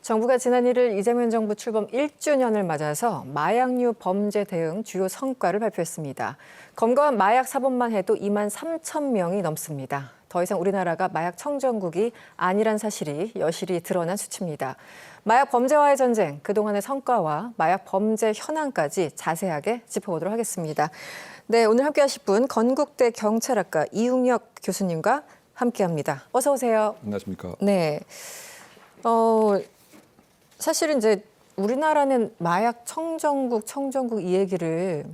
정부가 지난 1일 이재명 정부 출범 1주년을 맞아서 마약류 범죄 대응 주요 성과를 발표했습니다. 검거한 마약 사범만 해도 2만 3천 명이 넘습니다. 더 이상 우리나라가 마약 청정국이 아니란 사실이 여실히 드러난 수치입니다. 마약 범죄와의 전쟁, 그동안의 성과와 마약 범죄 현황까지 자세하게 짚어보도록 하겠습니다. 네, 오늘 함께 하실 분 건국대 경찰학과 이웅혁 교수님과 함께합니다. 어서 오세요. 안녕하십니까. 네. 사실은 이제 우리나라는 마약 청정국 이 얘기를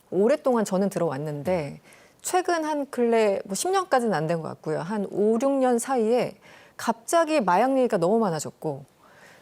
오랫동안 저는 들어왔는데 최근 한 근래 뭐 10년까지는 안 된 것 같고요. 한 5, 6년 사이에 갑자기 마약 얘기가 너무 많아졌고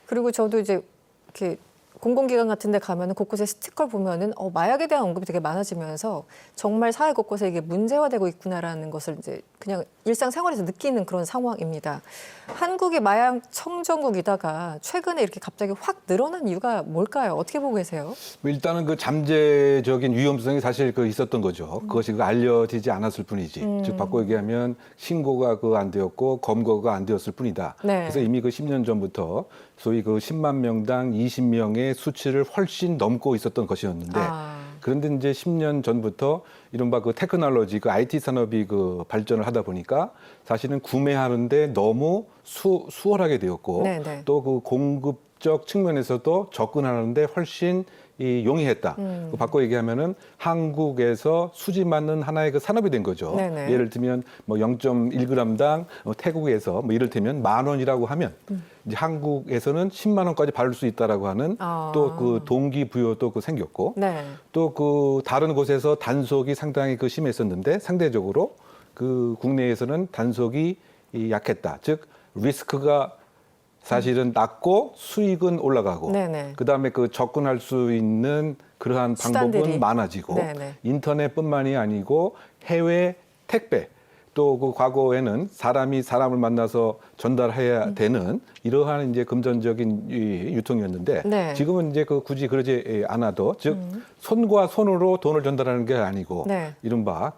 그리고 저도 이제 이렇게 공공기관 같은 데 가면은 곳곳에 스티커를 보면은 마약에 대한 언급이 되게 많아지면서 정말 사회 곳곳에 이게 문제화되고 있구나라는 것을 이제 그냥 일상생활에서 느끼는 그런 상황입니다. 한국이 마약 청정국이다가 최근에 이렇게 갑자기 확 늘어난 이유가 뭘까요? 어떻게 보고 계세요? 일단은 그 잠재적인 위험성이 사실 있었던 거죠. 그것이 알려지지 않았을 뿐이지. 즉 바꿔 얘기하면 신고가 안 되었고 검거가 안 되었을 뿐이다. 네. 그래서 이미 10년 전부터 소위 10만 명당 20명의 수치를 훨씬 넘고 있었던 것이었는데 그런데 이제 10년 전부터 이른바 테크놀로지, IT 산업이 발전을 하다 보니까 사실은 구매하는데 너무 수월하게 되었고 또 공급적 측면에서도 접근하는데 훨씬 용이했다. 바꿔 얘기하면은 한국에서 수집하는 하나의 산업이 된 거죠. 예를 들면 0.1g당 태국에서 이를테면 10,000원이라고 하면 이제 한국에서는 10만 원까지 받을 수 있다라고 하는 또 동기부여도 생겼고 또 다른 곳에서 단속이 상당히 심했었는데 상대적으로 국내에서는 단속이 약했다. 즉 리스크가 사실은 낮고 수익은 올라가고 그다음에 접근할 수 있는 그러한 방법은 수단들이 많아지고 인터넷뿐만이 아니고 해외 택배 또 과거에는 사람이 사람을 만나서 전달해야 되는 이러한 이제 금전적인 유통이었는데 지금은 이제 굳이 그러지 않아도 즉 손과 손으로 돈을 전달하는 게 아니고 이른바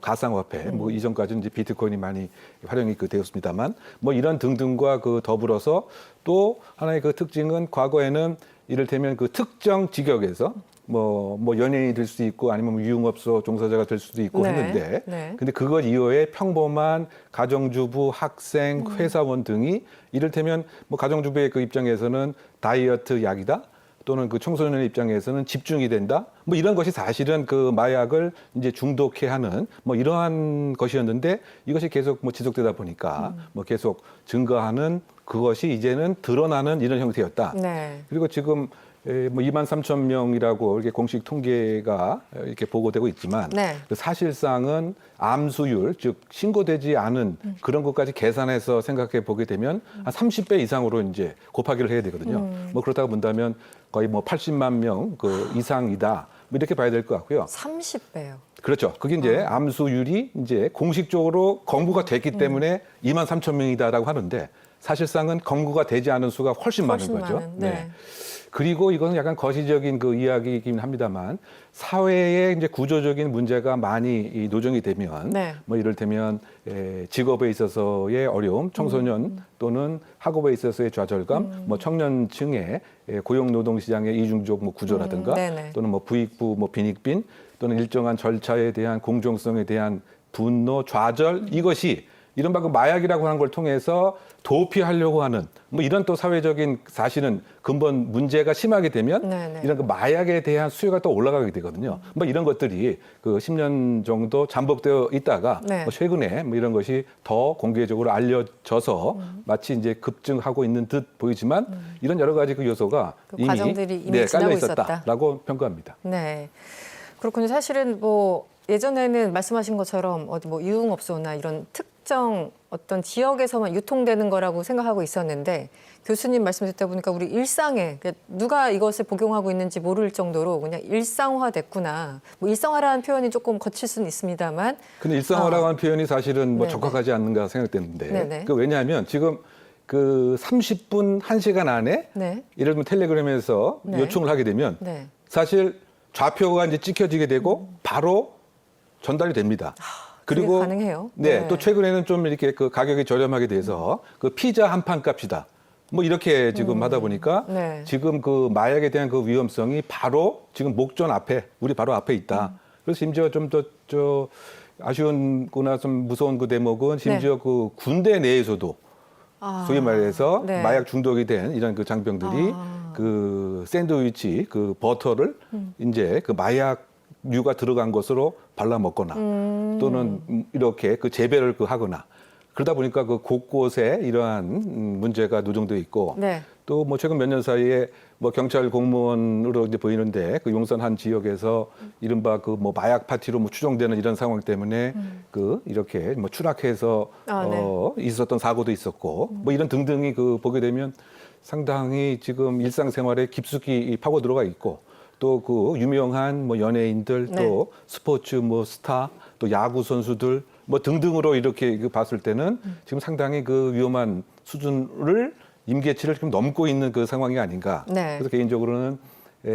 가상화폐 이전까지는 이제 비트코인이 많이 활용이 되었습니다만 이런 등등과 더불어서 또 하나의 특징은 과거에는 이를테면 특정 직역에서 연예인이 될 수도 있고 아니면 유흥업소 종사자가 될 수도 있고 했는데 근데 그것 이외에 평범한 가정주부, 학생, 회사원 등이 이를테면 가정주부의 입장에서는 다이어트 약이다 또는 청소년의 입장에서는 집중이 된다 이런 것이 사실은 마약을 이제 중독해 하는 이러한 것이었는데 이것이 계속 지속되다 보니까 계속 증가하는 그것이 이제는 드러나는 이런 형태였다. 그리고 지금 2만 3천 명이라고 이렇게 공식 통계가 이렇게 보고되고 있지만 사실상은 암수율, 즉 신고되지 않은 그런 것까지 계산해서 생각해 보게 되면 한 30배 이상으로 이제 곱하기를 해야 되거든요. 그렇다고 본다면 거의 80만 명 이상이다. 이렇게 봐야 될 것 같고요. 30배요. 그렇죠. 그게 이제 암수율이 이제 공식적으로 검거가 됐기 때문에 2만 3천 명이다라고 하는데 사실상은 검거가 되지 않은 수가 훨씬 많은 거죠. 그리고 이건 약간 거시적인 이야기이긴 합니다만 사회에 이제 구조적인 문제가 많이 노정이 되면 이를테면 직업에 있어서의 어려움, 청소년 또는 학업에 있어서의 좌절감, 청년층의 고용노동시장의 이중적 구조라든가 또는 부익부, 빈익빈 또는 일정한 절차에 대한 공정성에 대한 분노, 좌절 이것이 이른바 마약이라고 하는 걸 통해서 도피하려고 하는 이런 또 사회적인 사실은 근본 문제가 심하게 되면 이런 마약에 대한 수요가 또 올라가게 되거든요. 이런 것들이 10년 정도 잠복되어 있다가 최근에 이런 것이 더 공개적으로 알려져서 마치 이제 급증하고 있는 듯 보이지만 이런 여러 가지 요소가 과정들이 이미 깔려 지나고 있었다라고 평가합니다. 네, 그렇군요. 사실은 예전에는 말씀하신 것처럼 어디 유흥업소나 이런 특정 어떤 지역에서만 유통되는 거라고 생각하고 있었는데 교수님 말씀 듣다 보니까 우리 일상에 누가 이것을 복용하고 있는지 모를 정도로 그냥 일상화됐구나. 일상화라는 표현이 조금 거칠 수는 있습니다만. 근데 일상화라고 하는 표현이 사실은 적합하지 않는가 생각되는데 왜냐하면 지금 30분, 1시간 안에 예를 들면 텔레그램에서 요청을 하게 되면 사실 좌표가 이제 찍혀지게 되고 바로 전달이 됩니다. 그리고 가능해요. 또 최근에는 좀 이렇게 가격이 저렴하게 돼서 피자 한 판 값이다. 뭐 이렇게 지금 하다 보니까 네. 지금 그 마약에 대한 그 위험성이 바로 지금 목전 앞에 우리 바로 앞에 있다. 그래서 심지어 좀 더 아쉬운거나 좀 무서운 그 대목은 심지어 그 군대 내에서도 소위 말해서 네. 마약 중독이 된 이런 그 장병들이 그 샌드위치 그 버터를 이제 그 마약류가 들어간 것으로 발라 먹거나 또는 이렇게 그 재배를 그 하거나 그러다 보니까 그 곳곳에 이러한 문제가 누정돼 있고 네. 또 뭐 최근 몇 년 사이에 뭐 경찰 공무원으로 이제 보이는데 그 용산 한 지역에서 이른바 그 뭐 마약 파티로 뭐 추정되는 이런 상황 때문에 그 이렇게 뭐 추락해서 있었던 사고도 있었고 뭐 이런 등등이 그 보게 되면 상당히 지금 일상생활에 깊숙이 파고 들어가 있고 또 그 유명한 뭐 연예인들 또 스포츠 뭐 스타 또 야구 선수들 뭐 등등으로 이렇게 봤을 때는 지금 상당히 그 위험한 수준을 임계치를 지금 넘고 있는 그 상황이 아닌가. 네. 그래서 개인적으로는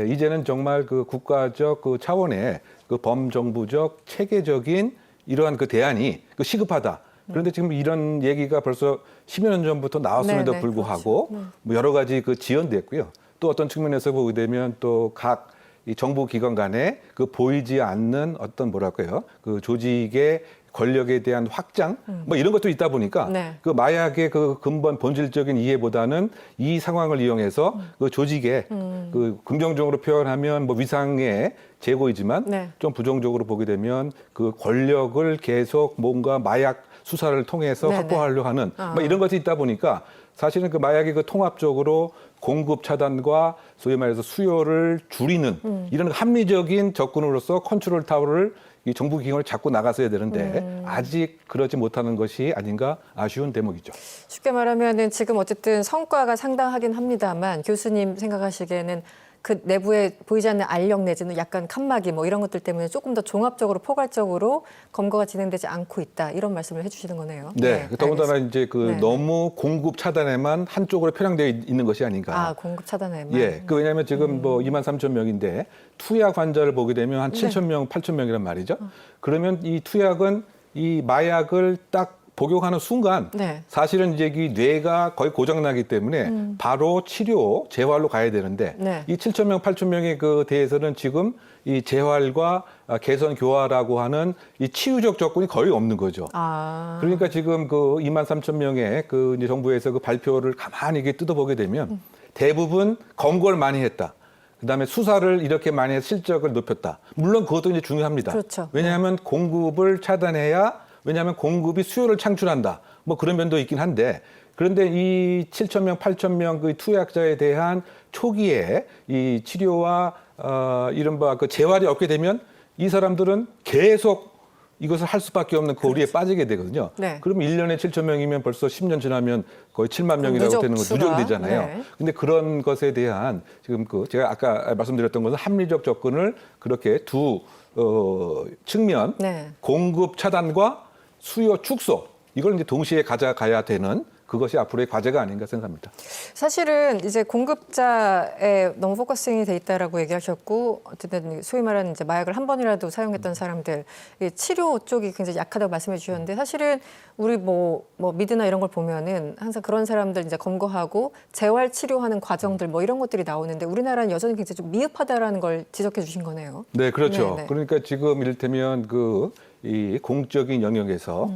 이제는 정말 그 국가적 그 차원의 그 범정부적 체계적인 이러한 그 대안이 그 시급하다. 그런데 지금 이런 얘기가 벌써 10여 년 전부터 나왔음에도 네네, 불구하고 그렇죠. 뭐 여러 가지 그 지연됐고요. 또 어떤 측면에서 보게 되면 또 각 이 정부 기관 간에 그 보이지 않는 어떤 뭐랄까요 그 조직의 권력에 대한 확장 뭐 이런 것도 있다 보니까 네. 그 마약의 그 근본 본질적인 이해보다는 이 상황을 이용해서 그 조직의 그 긍정적으로 표현하면 뭐 위상의 제고이지만 네. 좀 부정적으로 보게 되면 그 권력을 계속 뭔가 마약 수사를 통해서 네네. 확보하려 하는 뭐 이런 것이 있다 보니까 사실은 그 마약이 그 통합적으로 공급 차단과 소위 말해서 수요를 줄이는 이런 합리적인 접근으로서 컨트롤 타워를 이 정부 기관을 잡고 나갔어야 되는데 아직 그러지 못하는 것이 아닌가 아쉬운 대목이죠. 쉽게 말하면은 지금 어쨌든 성과가 상당하긴 합니다만 교수님 생각하시기에는 그 내부에 보이지 않는 알력 내지는 약간 칸막이 뭐 이런 것들 때문에 조금 더 종합적으로 포괄적으로 검거가 진행되지 않고 있다 이런 말씀을 해주시는 거네요. 네, 더군다나 알겠습니다. 이제 그 네. 너무 공급 차단에만 한쪽으로 편향되어 있는 것이 아닌가. 아 공급 차단에만. 예, 그 왜냐하면 지금 뭐 2만 3천 명인데 투약 환자를 보게 되면 한 7천 명, 8천 명이란 말이죠. 그러면 이 투약은 이 마약을 딱 복용하는 순간 네. 사실은 이제 이 뇌가 거의 고장나기 때문에 바로 치료, 재활로 가야 되는데 네. 이 7천 명, 8천 명에 그 대해서는 지금 이 재활과 개선 교화라고 하는 이 치유적 접근이 거의 없는 거죠. 아. 그러니까 지금 그 2만 3천 명의 그 이제 정부에서 그 발표를 가만히 이렇게 뜯어보게 되면 대부분 검거를 많이 했다. 그다음에 수사를 이렇게 많이 해서 실적을 높였다. 물론 그것도 이제 중요합니다. 그렇죠. 왜냐하면 공급을 차단해야 왜냐하면 공급이 수요를 창출한다. 뭐 그런 면도 있긴 한데 그런데 이 7천 명, 8천 명 그 투약자에 대한 초기에 이 치료와 이른바 그 재활이 없게 되면 이 사람들은 계속 이것을 할 수밖에 없는 고리에 빠지게 되거든요. 네. 그러면 1년에 7천 명이면 벌써 10년 지나면 거의 7만 명이라고 누적 되는 건 수가. 누적이 되잖아요. 네. 근데 그런 것에 대한 지금 그 제가 아까 말씀드렸던 것은 합리적 접근을 그렇게 두 측면 네. 공급 차단과 수요 축소 이걸 이제 동시에 가져가야 되는 그것이 앞으로의 과제가 아닌가 생각합니다. 사실은 이제 공급자에 너무 포커싱이 돼 있다라고 얘기하셨고 어쨌든 소위 말하는 이제 마약을 한 번이라도 사용했던 사람들 이 치료 쪽이 굉장히 약하다고 말씀해 주셨는데 사실은 우리 뭐 미드나 이런 걸 보면은 항상 그런 사람들 이제 검거하고 재활 치료하는 과정들 뭐 이런 것들이 나오는데 우리나라는 여전히 굉장히 좀 미흡하다라는 걸 지적해 주신 거네요. 네, 그렇죠. 네, 네. 그러니까 지금 이를테면 그 이 공적인 영역에서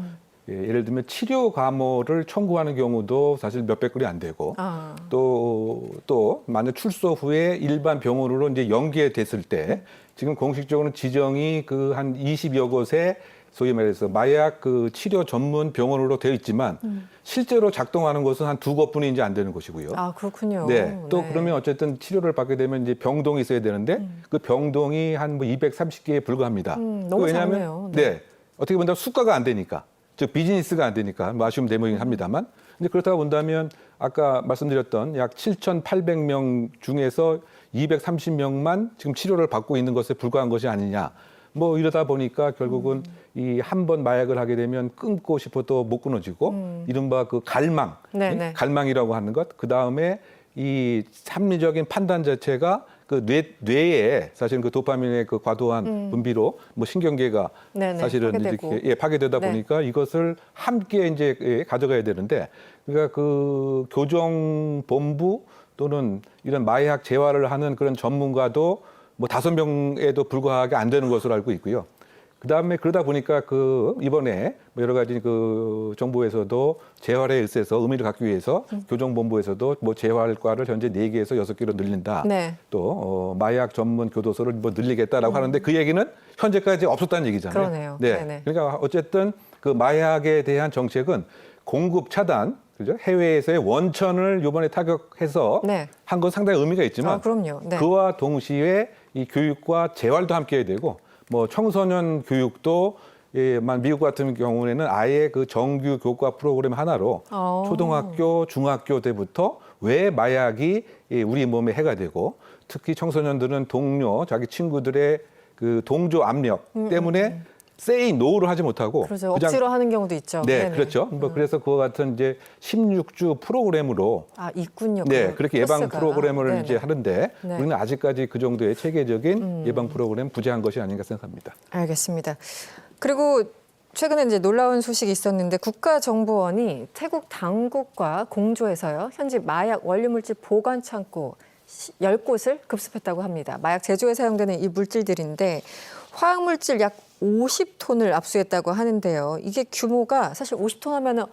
예를 들면 치료 감호를 청구하는 경우도 사실 몇백 건이 안 되고 아. 또 만약 출소 후에 일반 병원으로 이제 연계됐을 때 지금 공식적으로는 지정이 그 한 20여 곳에 소위 말해서 마약 그 치료 전문 병원으로 되어 있지만 실제로 작동하는 곳은 한 두 곳뿐이 이제 안 되는 곳이고요. 아 그렇군요. 네. 또 그러면 어쨌든 치료를 받게 되면 이제 병동이 있어야 되는데 그 병동이 한 뭐 230개에 불과합니다. 너무 왜냐하면 작네요. 네. 어떻게 본다면 수가가 안 되니까. 즉 비즈니스가 안 되니까 뭐 아쉬운 대목이긴 합니다만. 근데 그렇다고 본다면 아까 말씀드렸던 약 7,800명 중에서 230명만 지금 치료를 받고 있는 것에 불과한 것이 아니냐. 뭐 이러다 보니까 결국은 이 한 번 마약을 하게 되면 끊고 싶어도 못 끊어지고 이른바 그 갈망, 네네. 갈망이라고 하는 것. 그 다음에 이 합리적인 판단 자체가 그 뇌에 사실은 그 도파민의 그 과도한 분비로 뭐 신경계가 네네, 사실은 파괴되고. 이렇게 파괴되다 네. 보니까 이것을 함께 이제 가져가야 되는데 그러니까 그 교정본부 또는 이런 마약 재활을 하는 그런 전문가도 뭐 5명에도 불과하게 안 되는 것으로 알고 있고요. 그다음에 그러다 보니까 그 이번에 뭐 여러 가지 그 정부에서도 재활에 일세서 의미를 갖기 위해서 교정본부에서도 뭐 재활과를 현재 4개에서 6개로 늘린다. 네. 또 마약 전문 교도소를 뭐 늘리겠다라고 하는데 그 얘기는 현재까지 없었다는 얘기잖아요. 그러네요. 네. 네네. 그러니까 어쨌든 그 마약에 대한 정책은 공급 차단, 그죠? 해외에서의 원천을 이번에 타격해서 네. 한 건 상당히 의미가 있지만 그럼요. 네. 그와 동시에 이 교육과 재활도 함께 해야 되고 뭐 청소년 교육도 미국 같은 경우에는 아예 그 정규 교과 프로그램 하나로 초등학교, 중학교 때부터 왜 마약이 우리 몸에 해가 되고 특히 청소년들은 동료, 자기 친구들의 그 동조 압력 때문에 say no를 하지 못하고 그렇죠. 그냥 억지로 하는 경우도 있죠. 네, 네네. 그렇죠. 뭐 그래서 그와 같은 이제 16주 프로그램으로 있군요. 네, 그렇게 예방 코스가. 프로그램을 네네. 이제 하는데 네. 우리는 아직까지 그 정도의 체계적인 예방 프로그램 부재한 것이 아닌가 생각합니다. 알겠습니다. 그리고 최근에 이제 놀라운 소식이 있었는데 국가정보원이 태국 당국과 공조해서요. 현지 마약 원료물질 보관 창고 10곳을 급습했다고 합니다. 마약 제조에 사용되는 이 물질들인데 화학물질 약 50톤을 압수했다고 하는데요. 이게 규모가 사실 50톤 하면은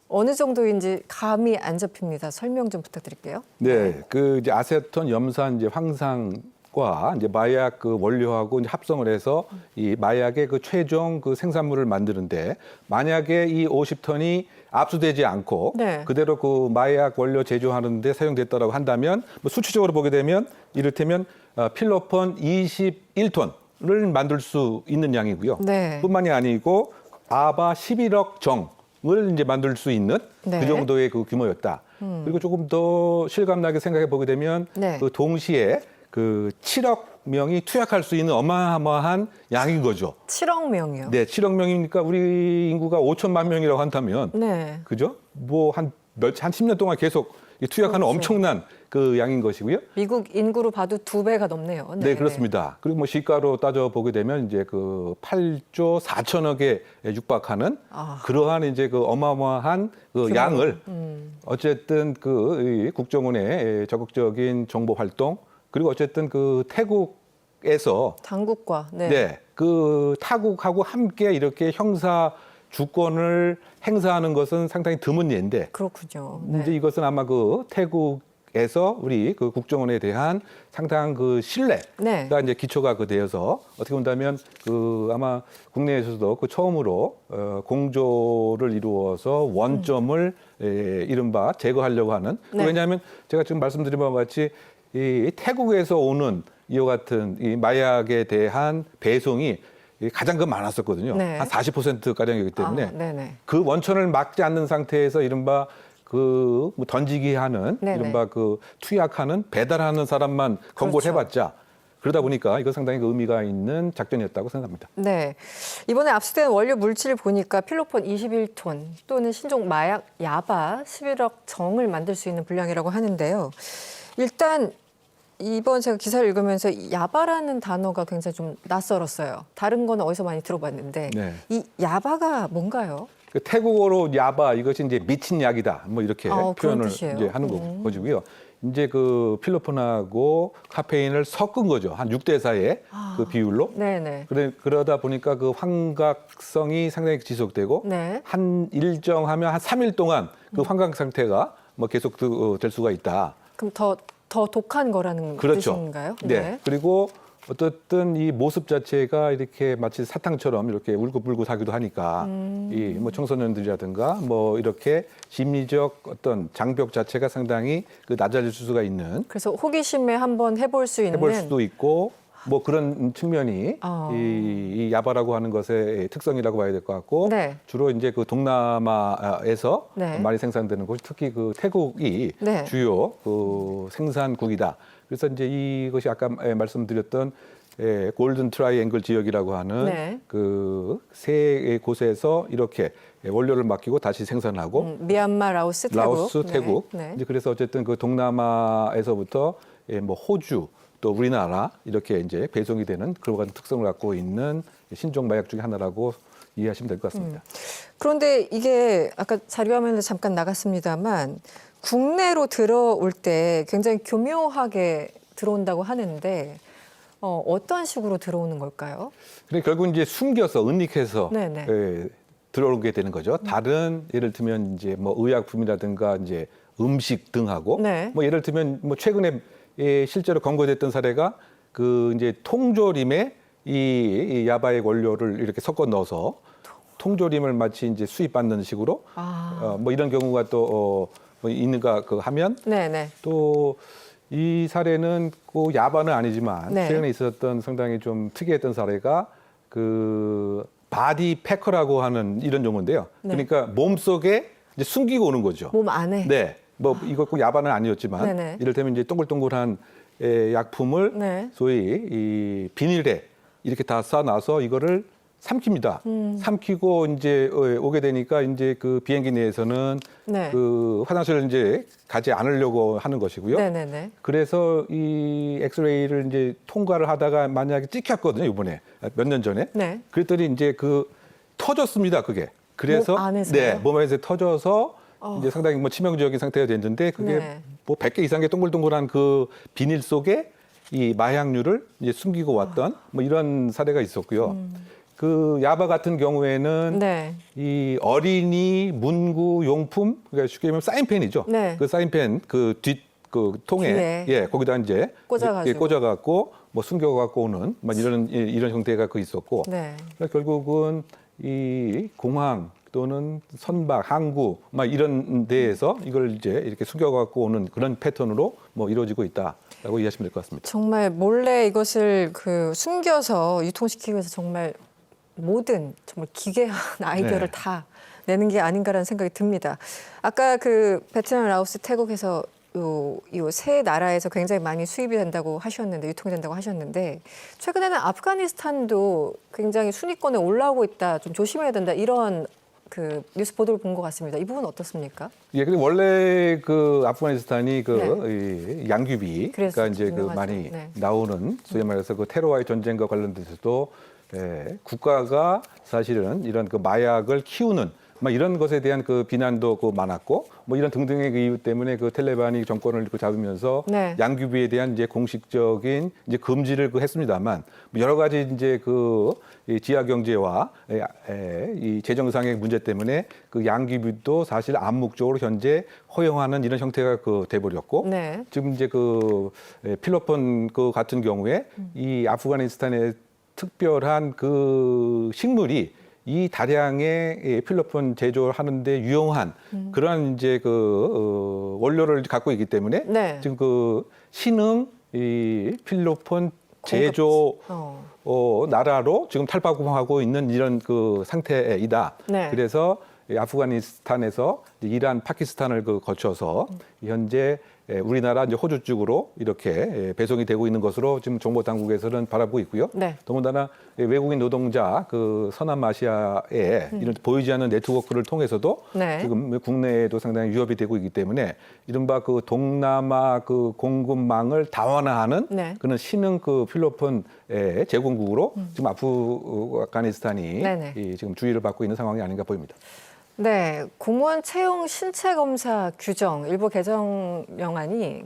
어느 정도인지 감이 안 잡힙니다. 설명 좀 부탁드릴게요. 네, 그 이제 아세톤, 염산, 이제 황산과 이제 마약 그 원료하고 이제 합성을 해서 이 마약의 그 최종 그 생산물을 만드는데 만약에 이 50톤이 압수되지 않고 네. 그대로 그 마약 원료 제조하는데 사용됐다라고 한다면 뭐 수치적으로 보게 되면 이를테면 필로폰 21톤을 만들 수 있는 양이고요. 네. 뿐만이 아니고 아바 11억 정을 이제 만들 수 있는 네. 그 정도의 그 규모였다. 그리고 조금 더 실감나게 생각해 보게 되면 네. 그 동시에 그 7억 명이 투약할 수 있는 어마어마한 양인 거죠. 7억 명이요. 네, 7억 명이니까 우리 인구가 5천만 명이라고 한다면 네. 그죠? 뭐 한 10년 동안 계속 투약하는 그렇죠. 엄청난 그 양인 것이고요. 미국 인구로 봐도 2배가 넘네요. 네, 그렇습니다. 그리고 뭐 시가로 따져 보게 되면 이제 그 8조 4천억에 육박하는 그러한 이제 그 어마어마한 그 규모. 양을 어쨌든 그 국정원의 적극적인 정보 활동 그리고 어쨌든 그 태국에서 당국과 네, 그 타국하고 함께 이렇게 형사 주권을 행사하는 것은 상당히 드문 예인데 그렇군요. 이제 네. 이것은 아마 그 태국에서 우리 그 국정원에 대한 상당한 그 신뢰가 네. 이제 기초가 그 되어서 어떻게 본다면 그 아마 국내에서도 그 처음으로 공조를 이루어서 원점을 이른바 제거하려고 하는 네. 왜냐하면 제가 지금 말씀드린 바와 같이 이 태국에서 오는 이와 같은 이 마약에 대한 배송이 가장 많았었거든요. 네. 한 40%가량이기 때문에 네네. 그 원천을 막지 않는 상태에서 이른바 그뭐 던지기 하는 네네. 이른바 그 투약하는 배달하는 사람만 검거를 그렇죠. 해봤자 그러다 보니까 이거 상당히 그 의미가 있는 작전이었다고 생각합니다. 네. 이번에 압수된 원료 물질을 보니까 필로폰 21톤 또는 신종 마약 야바 11억 정을 만들 수 있는 분량이라고 하는데요. 일단 이번 제가 기사를 읽으면서 이 야바라는 단어가 굉장히 좀 낯설었어요. 다른 거는 어디서 많이 들어봤는데 네. 이 야바가 뭔가요? 그 태국어로 야바 이것이 이제 미친 약이다 뭐 이렇게 그런 표현을 뜻이에요? 이제 하는 거고요. 이제 그 필로폰하고 카페인을 섞은 거죠. 한 6대 4의 그 비율로. 네네. 그러다 보니까 그 환각성이 상당히 지속되고 네. 한 일정하면 한 3일 동안 그 환각 상태가 뭐 계속 될 수가 있다. 그럼 더 독한 거라는 그렇죠. 뜻인가요? 네. 그리고 어떻든 이 모습 자체가 이렇게 마치 사탕처럼 이렇게 울긋불긋하기도 하니까 이 뭐 청소년들이라든가 뭐 이렇게 심리적 어떤 장벽 자체가 상당히 그 낮아질 수가 있는 그래서 호기심에 한번 해볼 수 있는 해볼 수도 있고 뭐 그런 측면이 이 야바라고 하는 것의 특성이라고 봐야 될 것 같고 네. 주로 이제 그 동남아에서 네. 많이 생산되는 곳이 특히 그 태국이 네. 주요 그 생산국이다. 그래서 이제 이것이 아까 말씀드렸던 골든 트라이앵글 지역이라고 하는 네. 그 세 곳에서 이렇게 원료를 맡기고 다시 생산하고 미얀마, 라오스, 태국. 라오스, 태국. 네. 네. 이제 그래서 어쨌든 그 동남아에서부터 뭐 호주 또 우리나라 이렇게 이제 배송이 되는 그런 특성을 갖고 있는 신종 마약 중에 하나라고 이해하시면 될 것 같습니다. 그런데 이게 아까 자료화면에 잠깐 나갔습니다만 국내로 들어올 때 굉장히 교묘하게 들어온다고 하는데 어떤 식으로 들어오는 걸까요? 근데 결국 이제 숨겨서 은닉해서 네네. 들어오게 되는 거죠. 다른 예를 들면 이제 뭐 의약품이라든가 이제 음식 등하고 네. 뭐 예를 들면 뭐 최근에 실제로 검거됐던 사례가 그 이제 통조림에 이 야바액 원료를 이렇게 섞어 넣어서 통조림을 마치 이제 수입받는 식으로 뭐 이런 경우가 또 뭐 있는가 그 하면 네네. 또 이 사례는 꼭 야바는 아니지만 네. 최근에 있었던 상당히 좀 특이했던 사례가 그 바디 패커라고 하는 이런 용어인데요. 네. 그러니까 몸 속에 이제 숨기고 오는 거죠. 몸 안에. 네. 뭐 이거 꼭 야바는 아니었지만 네네. 이를테면 이제 동글동글한 약품을 네. 소위 이 비닐에 이렇게 다 싸놔서 이거를 삼킵니다. 삼키고 이제 오게 되니까 이제 그 비행기 내에서는 네. 그 화장실을 이제 가지 않으려고 하는 것이고요. 네네네. 그래서 이 엑스레이를 이제 통과를 하다가 만약에 찍혔거든요, 이번에 몇 년 전에. 네. 그랬더니 이제 그 터졌습니다, 그게. 그래서 몸 안에서요? 네, 몸 안에서 터져서 이제 상당히 뭐 치명적인 상태가 됐는데 그게 네. 뭐 100개 이상의 동글동글한 그 비닐 속에 이 마약류를 이제 숨기고 왔던 뭐 이런 사례가 있었고요. 그 야바 같은 경우에는 네. 이 어린이 문구 용품, 그러니까 쉽게 말하면 사인펜이죠. 네. 그 사인펜 그 뒷 그 통에 뒤에. 예 거기다 이제 꽂아가지고. 꽂아갖고 뭐 숨겨갖고 오는 막 이런 형태가 그 있었고 네. 그러니까 결국은 이 공항 또는 선박, 항구 막 이런 데에서 이걸 이제 이렇게 숨겨갖고 오는 그런 패턴으로 뭐 이루어지고 있다라고 이해하시면 될 것 같습니다. 정말 몰래 이것을 그 숨겨서 유통시키기 위해서 정말 모든 정말 기괴한 아이디어를 네. 다 내는 게 아닌가라는 생각이 듭니다. 아까 그 베트남, 라오스, 태국에서 요 세 나라에서 굉장히 많이 수입이 된다고 하셨는데 유통이 된다고 하셨는데 최근에는 아프가니스탄도 굉장히 순위권에 올라오고 있다. 좀 조심해야 된다. 이런 그 뉴스 보도를 본 것 같습니다. 이 부분 어떻습니까? 예, 근데 원래 그 아프가니스탄이 그 네. 이 양귀비 그래서 그러니까 이제 그 유명하죠. 많이 네. 나오는 소위 말해서 그 테러와의 전쟁과 관련돼서도 국가가 사실은 이런 그 마약을 키우는 막 이런 것에 대한 그 비난도 그 많았고 뭐 이런 등등의 그 이유 때문에 그 텔레반이 정권을 그 잡으면서 네. 양귀비에 대한 이제 공식적인 이제 금지를 그 했습니다만 뭐 여러 가지 이제 그 이 지하 경제와 이 재정상의 문제 때문에 그 양귀비도 사실 암묵적으로 현재 허용하는 이런 형태가 그 돼버렸고 네. 지금 이제 그 필로폰 그 같은 경우에 이 아프가니스탄의 특별한 그 식물이 이 다량의 필로폰 제조를 하는데 유용한 그런 이제 그 원료를 갖고 있기 때문에 네. 지금 그 신흥 이 필로폰 제조 나라로 지금 탈바꿈하고 있는 이런 그 상태이다. 네. 그래서 이 아프가니스탄에서 이란, 파키스탄을 그 거쳐서 현재 우리나라 이제 호주 쪽으로 이렇게 배송이 되고 있는 것으로 지금 정보 당국에서는 바라보고 있고요. 네. 더군다나 외국인 노동자 그 서남아시아에 이런 보이지 않는 네트워크를 통해서도 네. 지금 국내에도 상당히 위협이 되고 있기 때문에 이른바 그 동남아 그 공급망을 다원화하는 네. 그런 신흥 그 필로폰 제공국으로 지금 아프가니스탄이 네네. 지금 주의를 받고 있는 상황이 아닌가 보입니다. 네, 공무원 채용 신체 검사 규정 일부 개정안이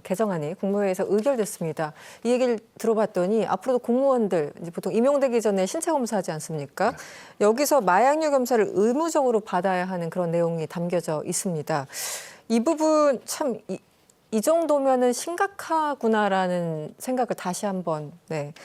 국무회의에서 의결됐습니다. 이 얘기를 들어봤더니 앞으로도 공무원들 이제 보통 임용되기 전에 신체 검사하지 않습니까? 여기서 마약류 검사를 의무적으로 받아야 하는 그런 내용이 담겨져 있습니다. 이 부분 참 이 정도면은 심각하구나라는 생각을 다시 한번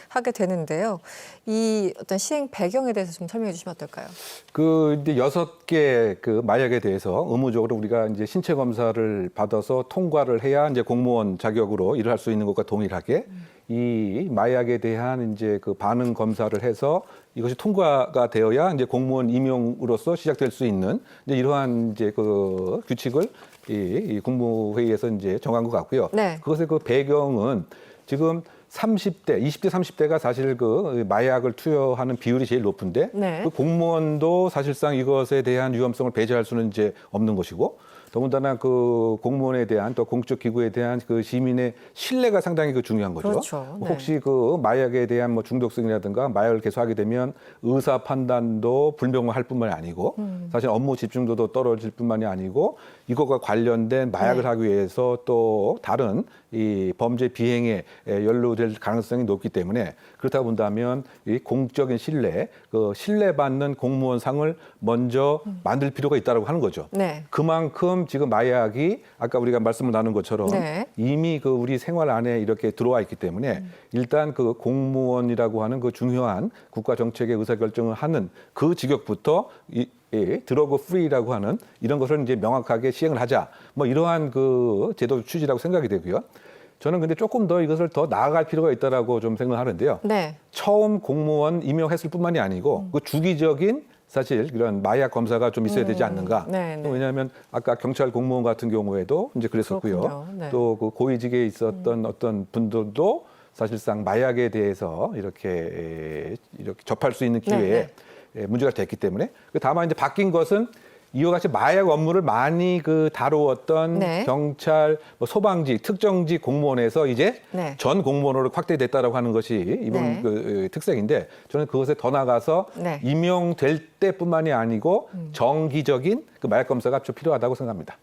하게 되는데요. 이 어떤 시행 배경에 대해서 좀 설명해 주시면 어떨까요? 그 이제 6개 그 마약에 대해서 의무적으로 우리가 이제 신체 검사를 받아서 통과를 해야 이제 공무원 자격으로 일을 할 수 있는 것과 동일하게 이 마약에 대한 이제 그 반응 검사를 해서 이것이 통과가 되어야 이제 공무원 임용으로서 시작될 수 있는 이제 이러한 이제 그 규칙을 이 국무회의에서 이제 정한 것 같고요. 네. 그것의 그 배경은 지금 30대, 20대, 30대가 사실 그 마약을 투여하는 비율이 제일 높은데 네. 그 공무원도 사실상 이것에 대한 위험성을 배제할 수는 이제 없는 것이고 더군다나 그 공무원에 대한 또 공적 기구에 대한 그 시민의 신뢰가 상당히 그 중요한 거죠. 그렇죠. 네. 혹시 그 마약에 대한 뭐 중독성이라든가 마약을 계속 하게 되면 의사 판단도 불명확할 뿐만이 아니고 사실 업무 집중도도 떨어질 뿐만이 아니고 이것과 관련된 마약을 네. 하기 위해서 또 다른 이 범죄 비행에 연루될 가능성이 높기 때문에 그렇다 본다면 이 공적인 신뢰, 그 신뢰받는 공무원상을 먼저 만들 필요가 있다고 하는 거죠. 네. 그만큼 지금 마약이 아까 우리가 말씀을 나눈 것처럼 네. 이미 그 우리 생활 안에 이렇게 들어와 있기 때문에 일단 그 공무원이라고 하는 그 중요한 국가 정책의 의사결정을 하는 그 직역부터 이 드러그 프리라고 하는 이런 것을 이제 명확하게 시행을 하자. 뭐 이러한 그 제도 취지라고 생각이 되고요. 저는 근데 조금 더 이것을 더 나아갈 필요가 있다라고 좀 생각하는데요. 네. 처음 공무원 임명했을 뿐만이 아니고 그 주기적인 사실 이런 마약 검사가 좀 있어야 되지 않는가. 네, 네. 왜냐하면 아까 경찰 공무원 같은 경우에도 이제 그랬었고요. 그렇군요. 네. 또 그 고위직에 있었던 어떤 분들도 사실상 마약에 대해서 이렇게 접할 수 있는 기회에 문제가 됐기 때문에 다만 이제 바뀐 것은 이와 같이 마약 업무를 많이 그 다루었던 네. 경찰, 뭐 소방직, 특정직 공무원에서 이제 네. 전 공무원으로 확대됐다라고 하는 것이 이번 네. 그 특색인데 저는 그것에 더 나가서 네. 임용될 때뿐만이 아니고 정기적인 그 마약 검사가 좀 필요하다고 생각합니다.